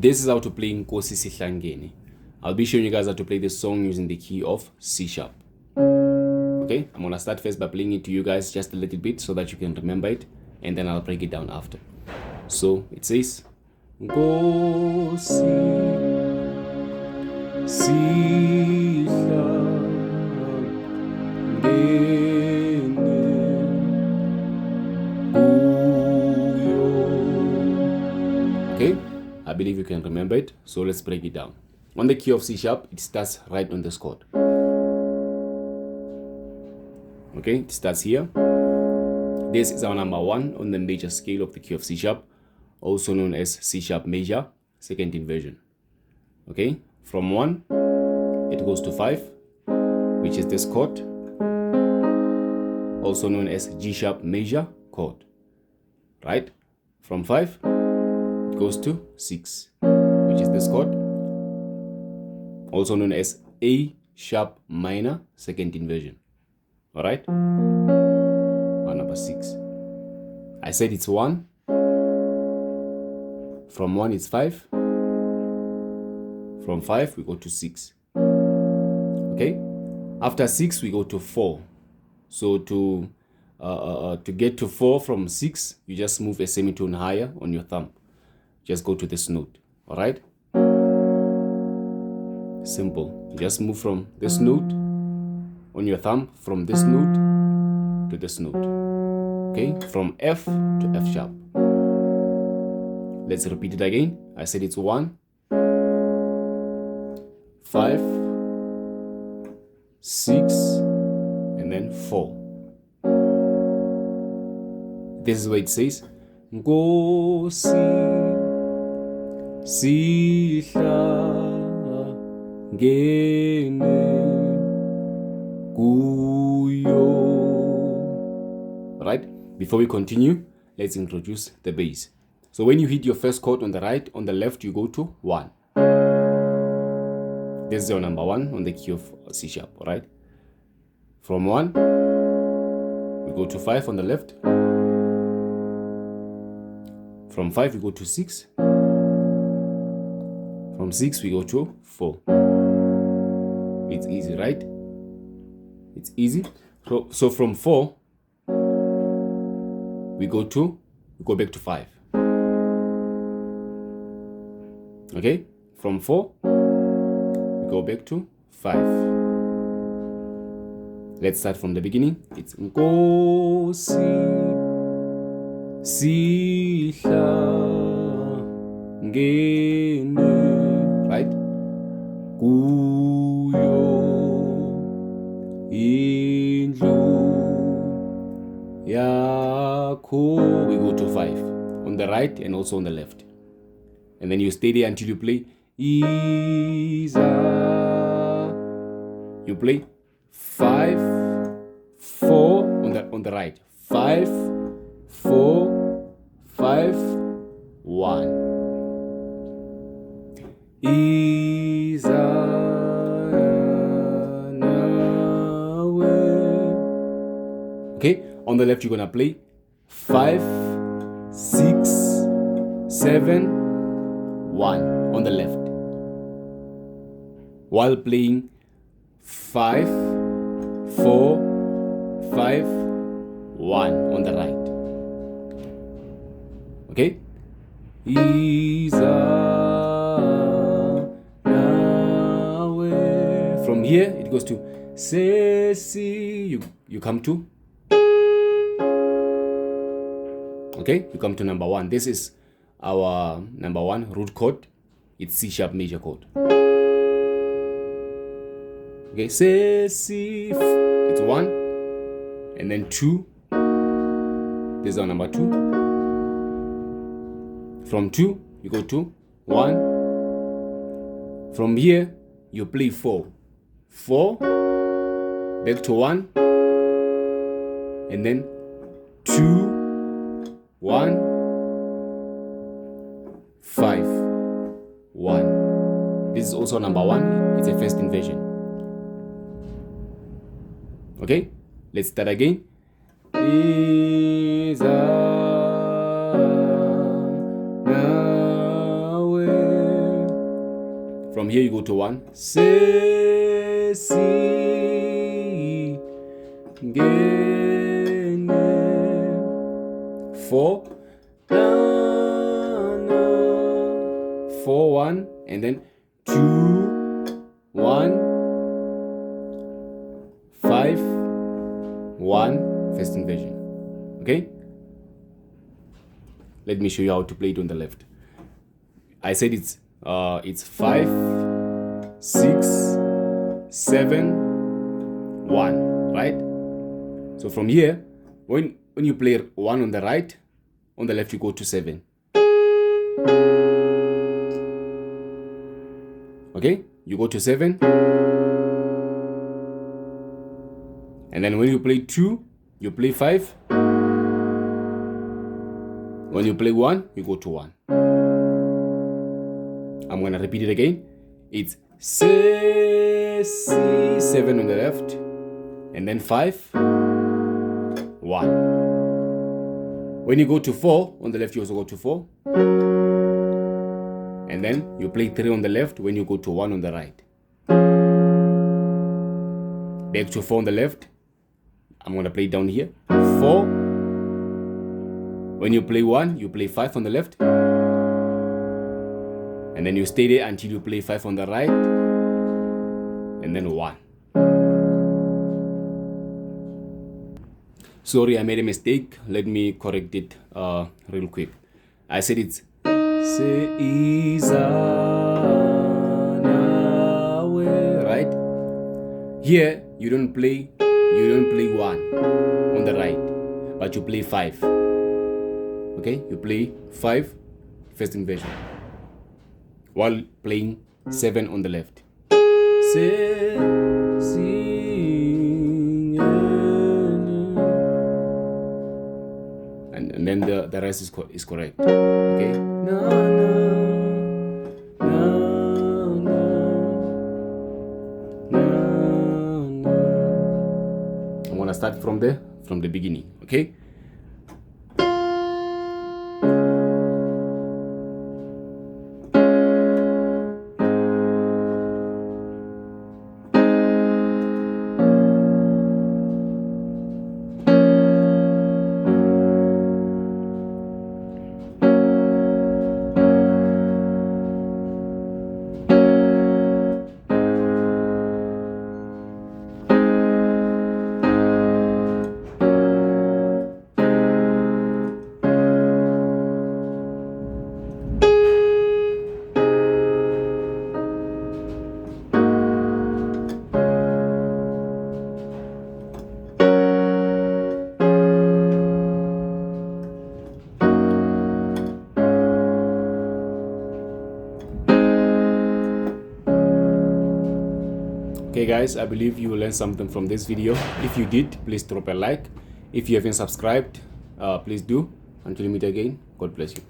This is how to play Nkosi hlangene. I'll be showing you guys how to play this song using the key of C sharp. Okay, I'm gonna start first by playing it to you guys just a little bit so that you can remember it, and then I'll break it down after. So it says Nkosi hlangene. Okay, I believe you can remember it, so let's break it down. On the key of C sharp, it starts right on this chord. Okay, it starts here. This is our number 1 on the major scale of the key of C sharp, also known as C sharp major, second inversion. Okay, from 1, it goes to 5, which is this chord, also known as G sharp major chord. Right? From 5, it goes to 6, which is this chord, also known as A sharp minor, second inversion. All right, number 6. I said it's 1. From 1 it's 5. From 5 we go to 6. Okay, after 6 we go to 4. So to get to 4 from 6, you just move a semitone higher on your thumb. Just go to this note. All right, simple. You just move from this note on your thumb, from this note to this note. Okay, from F to F sharp. Let's repeat it again. I said it's 1, 5, 6, and then 4. This is where it says Nkosi hlangene kuyo. Right? Before we continue, let's introduce the bass. So when you hit your first chord on the right, on the left you go to 1. This is your number 1 on the key of C sharp. All right? From 1, we go to 5 on the left. From 5 we go to 6. From 6 we go to 4. It's easy, right? It's easy. So from 4 we go back to 5. Okay, from 4 we go back to 5. Let's start from the beginning. It's Nkosi hlangene, right? Kuyo indlu yakho. We go to 5 on the right and also on the left, and then you stay there until you play Iza. You play 5, 4 on the right. 5, 4, 5, 1. Iza nawe. Okay, on the left you're gonna play 5, 6, 7, 1 on the left, while playing 5, 4, 5, 1 on the right. Okay, Iza nawe. From here it goes to Sesi. You come to, okay, you come to number 1. This is our number 1 root chord. It's C sharp major chord. Okay, Sesi, it's 1, and then 2. This is our number 2. From 2 you go to 1. From here you play 4, 4, back to 1, and then 2, 1, 5, 1. This is also number 1. It's a first inversion. Okay, let's start again. Iza nawe From here you go to 1. Se, si, hlangene. 4. Na, na. 4, 1, and then 2, 1, 5, 1, first inversion. Okay? Let me show you how to play it on the left. I said it's 5, 6, 7, 1, right? So from here, when you play 1 on the right, on the left you go to 7. Okay, you go to 7, and then when you play 2, you play 5. When you play 1, you go to 1. I'm gonna repeat it again. It's se, si, 7 on the left, and then 5, 1. When you go to 4 on the left, you also go to 4. And then you play 3 on the left when you go to 1 on the right. Back to 4 on the left. I'm going to play down here. 4. When you play 1, you play 5 on the left. And then you stay there until you play 5 on the right. And then 1. Sorry, I made a mistake. Let me correct it real quick. I said it's Se izanawe, right? Here you don't play 1 on the right, but you play 5. Okay, you play 5 first inversion while playing 7 on the left. Se, si, and then the rest is correct. Okay. Na, na, na, na, na, na. I'm gonna start from the beginning. Okay. Okay guys, I believe you will learn something from this video. If you did, please drop a like. If you haven't subscribed, please do. Until we meet again, God bless you.